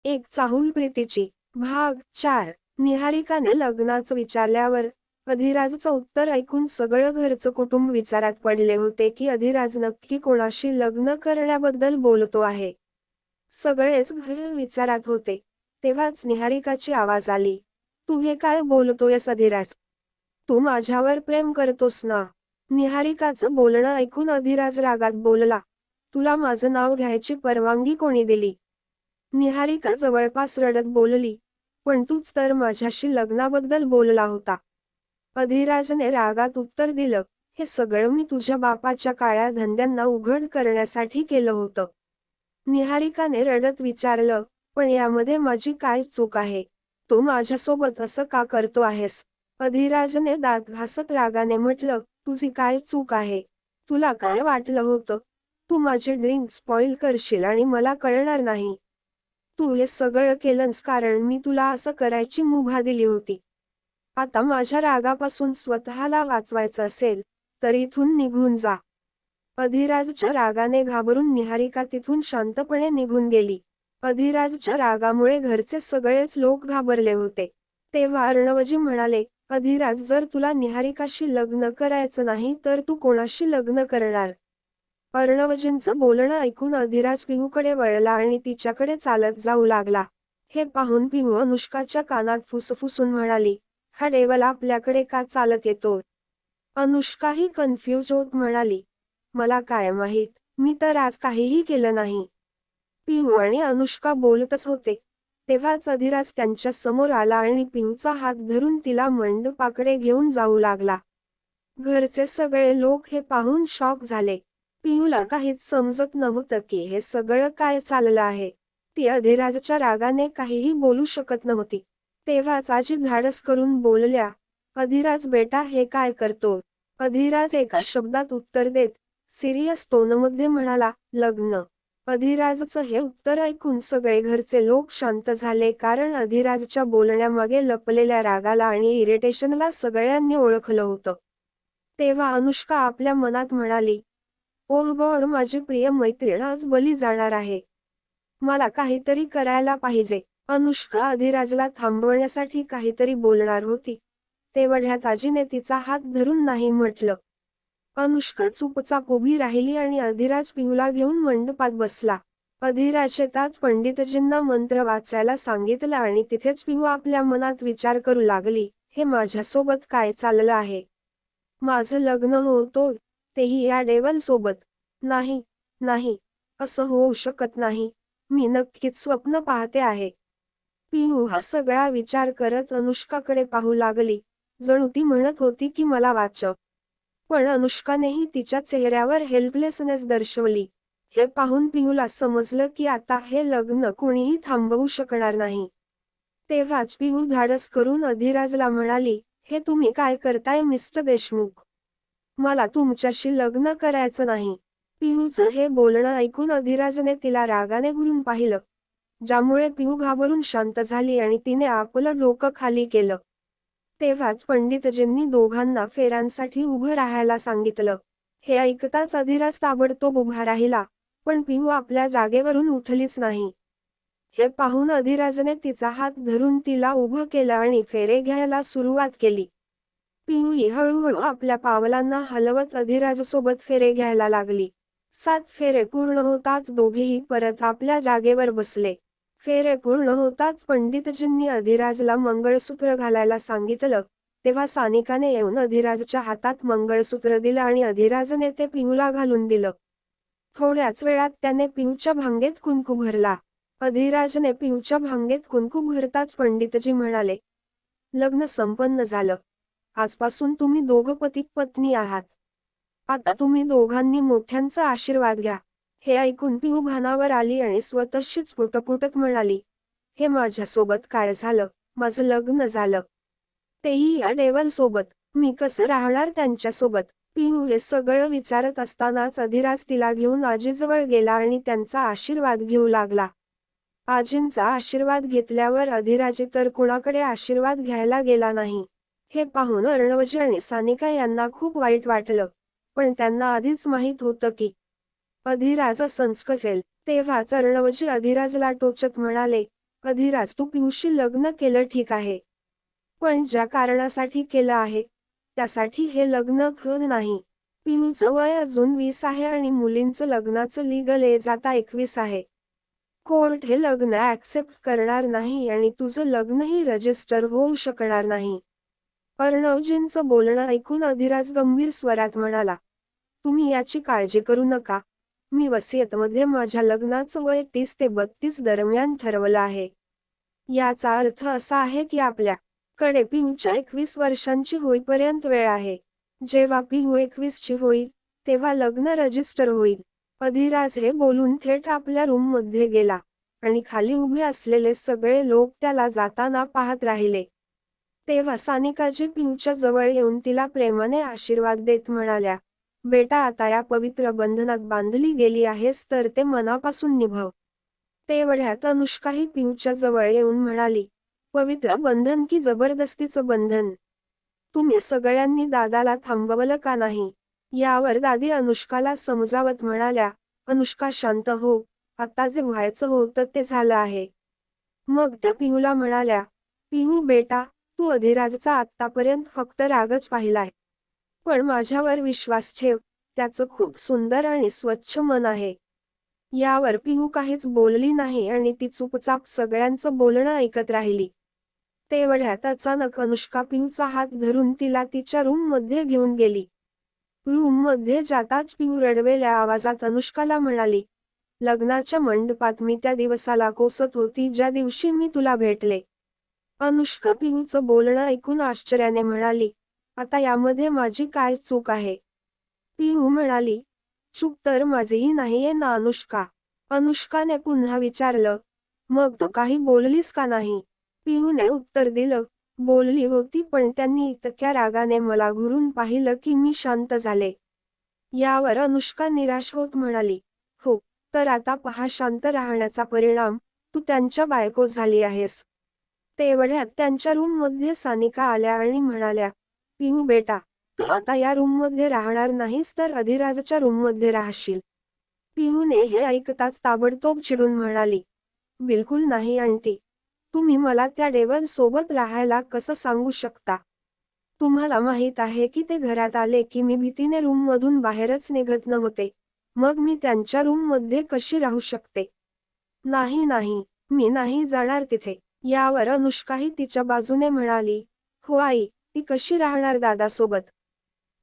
एक चाहूल प्रीतीची भाग 4। निहारिकाने लग्नाचं विचारल्यावर अधिराजचं उत्तर ऐकून सगळं घरचं कुटुंब विचारात पडले होते की अधिराज नक्की कोणाशी लग्न करण्याबद्दल बोलतो आहे। सगळेच घर विचारात होते। तेव्हाच निहारिकाची आवाज आली, तू हे काय बोलतोयस अधिराज? तू माझ्यावर प्रेम करतोस ना? निहारिकाचं बोलणं ऐकून अधिराज रागात बोलला, तुला माझं नाव घ्यायची परवानगी कोणी दिली? निहारिका जवळपास रडत बोलली, पण तूच तर माझ्याशी लग्नाबद्दल बोलला होता। अधिराजने रागात उत्तर दिलं, हे सगळं मी तुझ्या बापाच्या काळ्या धंद्यांना उघड करण्यासाठी केलं होतं। निहारिकाने रडत विचारलं, पण यामध्ये माझी काय चूक आहे? तू माझ्यासोबत असं का करतो आहेस? अधिराजने दात घासत रागाने म्हटलं, तुझी काय चूक आहे? तुला काय वाटलं होतं? तू माझे ड्रिंक स्पॉइल करशील आणि मला कळणार नाही? तू हे सगळं केलंस कारण मी तुला असं करायची मुभा दिली होती। आता माझ्या रागापासून स्वतःला वाचवायचं असेल, तर इथून निघून जा। अधिराजच्या रागाने घाबरून निहारिका तिथून शांतपणे निघून गेली। अधिराजच्या रागामुळे घरचे सगळेच लोक घाबरले होते। तेव्हा अर्णवजी म्हणाले, अधिराज जर तुला निहारिकाशी लग्न करायचं नाही तर तू कोणाशी लग्न करणार? अर्णवजींचं बोलणं ऐकून अधिराज पिहूकडे वळला आणि तिच्याकडे चालत जाऊ लागला। हे पाहून पिहू अनुष्काच्या कानात फुसफुसून म्हणाली, हा डेवल आपल्याकडे का चालत येतो? अनुष्काही कन्फ्यूज होत म्हणाली, मला काय माहित, मी तर आज काहीही केलं नाही। पिहू आणि अनुष्का बोलतच होते, तेव्हाच अधिराज त्यांच्या समोर आला आणि पिहूचा हात धरून तिला मंडपाकडे घेऊन जाऊ लागला। घरचे सगळे लोक हे पाहून शॉक झाले। पिहूला काहीच समजत नव्हतं की हे सगळं काय चाललं आहे। ती अधिराजच्या रागाने काहीही बोलू शकत नव्हती। तेव्हाच आजी धाडस करून बोलल्या, अधिराज बेटा हे काय करतो? अधिराज एका शब्दात उत्तर देत सिरियस टोनमध्ये म्हणाला, लग्न। अधिराजचं हे उत्तर ऐकून सगळे घरचे लोक शांत झाले कारण अधिराजच्या बोलण्यामागे लपलेल्या रागाला आणि इरिटेशनला सगळ्यांनी ओळखलं होतं। तेव्हा अनुष्का आपल्या मनात म्हणाली, ओह गॉड माझी प्रिय मैत्रीण आज बली जाणार आहे। मला काहीतरी करायला पाहिजे। अनुष्का अधिराजला थांबवण्यासाठी काहीतरी बोलणार होती, तेवढ्यात आजीने तिचा हात धरून नाही म्हटलं। अनुष्का चुपचाप उभी राहिली आणि अधिराज पिहूला घेऊन मंडपात बसला। अधिराज शेतात पंडितजींना मंत्र वाचायला सांगितलं आणि तिथेच पिहू आपल्या मनात विचार करू लागली, हे माझ्यासोबत काय चाललं आहे? माझं लग्न होतोय, तेही या डेवल सोबत? नाही, नाही, असं होऊ शकत नाही, मी नक्कीच स्वप्न पाहते आहे। पिहू हा सगळा विचार करत अनुष्काकडे पाहू लागली, जणू ती म्हणत होती की मला वाचव। पण अनुष्कानेही तिच्या चेहऱ्यावर हेल्पलेसनेस दर्शवली। हे पाहून पिहूला समजलं की आता हे लग्न कोणीही थांबवू शकणार नाही। तेव्हाच पिहू धाडस करून अधिराजला म्हणाली, हे तुम्ही काय करताय मिस्टर देशमुख? मला तुमच्याशी लग्न करायचं नाही। पिहूचं हे बोलणं ऐकून अधिराजने तिला रागाने घुरून पाहिलं, ज्यामुळे पिहू घाबरून शांत झाली आणि तिने आपलं डोकं खाली केलं। तेव्हाच पंडितजींनी दोघांना फेऱ्यांसाठी उभं राहायला सांगितलं। हे ऐकताच अधिराज ताबडतोब उभा राहिला, पण पिहू आपल्या जागेवरून उठलीच नाही। हे पाहून अधिराजने तिचा हात धरून तिला उभं केलं आणि फेरे घ्यायला सुरुवात केली। पिहूही हळूहळू आपल्या पावलांना हलवत अधिराजसोबत फेरे घ्यायला लागली। 7 फेरे पूर्ण होताच दोघेही परत आपल्या जागेवर बसले। फेरे पूर्ण होताच पंडितजींनी अधिराजला मंगळसूत्र घालायला सांगितलं, तेव्हा सानिकाने येऊन अधिराजच्या हातात मंगळसूत्र दिलं आणि अधिराजने ते पिहूला घालून दिलं। थोड्याच वेळात त्याने पिहूच्या भांगेत कुंकू भरला। अधिराजने पिहूच्या भांगेत कुंकू भरताच पंडितजी म्हणाले, लग्न संपन्न झालं। आजपासून तुम्ही दोघं पती पत्नी आहात। आता तुम्ही दोघांनी मोठ्यांचा आशीर्वाद घ्या। हे ऐकून पिहू भानावर आली आणि स्वतःशीच पुटपुटत म्हणाली, हे माझ्यासोबत काय झालं? माझं लग्न झालं, तेही या डेवल सोबत, मी कसं राहणार त्यांच्यासोबत? पिहू हे सगळं विचारत असतानाच अधिराज तिला घेऊन आजीजवळ गेला आणि त्यांचा आशीर्वाद घेऊ लागला। आजींचा आशीर्वाद घेतल्यावर अधिराज तर कुणाकडे आशीर्वाद घ्यायला गेला नाही। हे पाहून अर्णवजी आणि सानिका यांना खूप वाईट वाटलं, पण त्यांना आधीच माहीत होतं की अधिराज संस्कफेल। तेव्हाच अर्णवजी अधिराजला टोचत म्हणाले, अधिराज, तू पियूशी लग्न केलं ठीक आहे, पण ज्या कारणासाठी केलं आहे त्यासाठी हे लग्न खरं नाही. पियूचं वय अजून 20 आहे आणि मुलींचं लग्नाचं लीगल एज आता 21 आहे. कोर्ट हे लग्न ऍक्सेप्ट करणार नाही आणि तुझं लग्नही रजिस्टर होऊ शकणार नाही. अर्णवजींचं बोलणं ऐकून अधिराज गंभीर स्वरात म्हणाला, तुम्ही याची काळजी करू नका. मी वसियतमध्ये माझ्या लग्नाचं वय 30 ते 32 दरम्यान ठरवलं आहे. याचा अर्थ असा आहे की आपल्याकडे पिहूच्या 21 वर्षांची होईपर्यंत वेळ आहे. जेव्हा पिहू 21 ची होईल तेव्हा लग्न रजिस्टर होईल. अधिराज हे बोलून थेट आपल्या रूममध्ये गेला आणि खाली उभे असलेले सगळे लोक त्याला जाताना पाहत राहिले. तेव्हा सानिकाजी पिहूच्या जवळ येऊन तिला प्रेमाने आशीर्वाद देत म्हणाल्या, बेटा, आता या पवित्र बंधनात बांधली गेली आहेस तर ते मनापासून निभव. तेवढ्यात अनुष्काही पिहूच्या जवळ येऊन म्हणाली, पवित्र बंधन की जबरदस्तीचं बंधन? तुम्ही सगळ्यांनी दादाला थांबवलं का नाही? यावर दादी अनुष्काला समजावत म्हणाल्या, अनुष्का शांत हो, आता जे व्हायचं होतं ते झालं आहे. मग त्या पिहूला म्हणाल्या, पिहू बेटा, तू अधिराजचा आत्तापर्यंत फक्त रागच पाहिलाय. पण माझ्यावर विश्वास ठेव, त्याचं खूप सुंदर आणि स्वच्छ मन आहे. यावर पिहू काहीच बोलली नाही आणि ती चुपचाप सगळ्यांचं बोलणं ऐकत राहिली. तेवढ्यात अचानक अनुष्का पिहूचा हात धरून तिला तिच्या रूम मध्ये घेऊन गेली. रूम मध्ये जाताच पिहू रडवेल्या आवाजात अनुष्काला म्हणाली, लग्नाच्या मंडपात मी त्या दिवसाला कोसत होती ज्या दिवशी मी तुला भेटले. अनुष्का पिहूचं बोलणं ऐकून आश्चर्याने म्हणाली, आता यामध्ये माझी काय चूक आहे? पिहू म्हणाली, चूक तर माझीही नाहीये ना अनुष्का. अनुष्काने पुन्हा विचारलं, मग तू काही बोललीस का नाही? पिहूने उत्तर दिलं, बोलली होती पण त्यांनी इतक्या रागाने मला घुरून पाहिलं की मी शांत झाले. यावर अनुष्का निराश होत म्हणाली, हो, तर आता पहा शांत राहण्याचा परिणाम, तू त्यांच्या बायको झाली आहेस. तेवढ्यात त्यांच्या रूम मध्ये सानिका आल्या आणि म्हणाल्या, पिहू बेटा, तू आता या रूम मध्ये राहणार नाहीस तर अधिराजच्या रूम मध्ये राहशील. पिहूने हे ऐकताच ताबडतोब चिडून म्हणाली, बिलकुल नाही आंटी. तुम्ही मला त्या डेव्हल सोबत राहायला कसं सांगू शकता? तुम्हाला माहित आहे की ते घरात आले की मी भीतीने रूम मधून बाहेरच निघत नव्हते. मग मी त्यांच्या रूम मध्ये कशी राहू शकते? नाही नाही, मी नाही जाणार तिथे. यावर अनुष्काही तिच्या बाजूने म्हणाली, हो आई, ती कशी राहणार दादासोबत?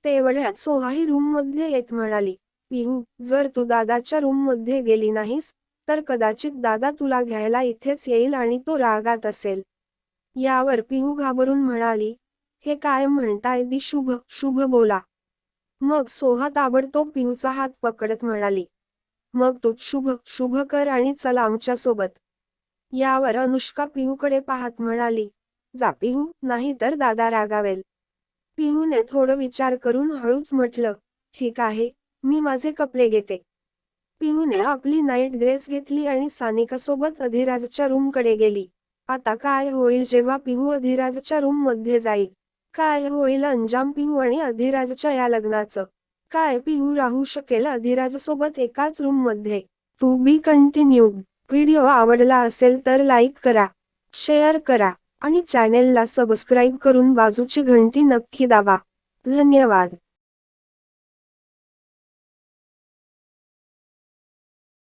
तेवढ्यात सोहाही रूम मध्ये येत म्हणाली, पिहू, जर तू दादाच्या रूम मध्ये गेली नाहीस तर कदाचित दादा तुला घ्यायला इथेच येईल आणि तो रागात असेल. यावर पिहू घाबरून म्हणाली, हे काय म्हणताय दी शुभ शुभ बोला. मग सोहा ताबडतोब पिहूचा हात पकडत म्हणाली, मग तू शुभ शुभ कर आणि चल आमच्या सोबत. यावर अनुष्का पिहूकडे पाहत म्हणाली, जा पिहू, नाही तर दादा रागावेल. पिहूने थोडं विचार करून हळूच म्हटलं, ठीक आहे, मी माझे कपडे घेते. पिहूने आपली नाईट ड्रेस घेतली आणि सानिकासोबत अधिराजच्या रूमकडे गेली. आता काय होईल जेव्हा पिहू अधिराजच्या रूम मध्ये जाईल? काय होईल अंजाम पिहू आणि अधिराजच्या या लग्नाचं? काय पिहू राहू शकेल अधिराजसोबत एकाच रूम मध्ये? To be continued. व्हिडिओ आवडला असेल तर लाईक करा, शेअर करा आणि चॅनेलला सबस्क्राईब करून बाजूची घंटी नक्की दाबा. धन्यवाद.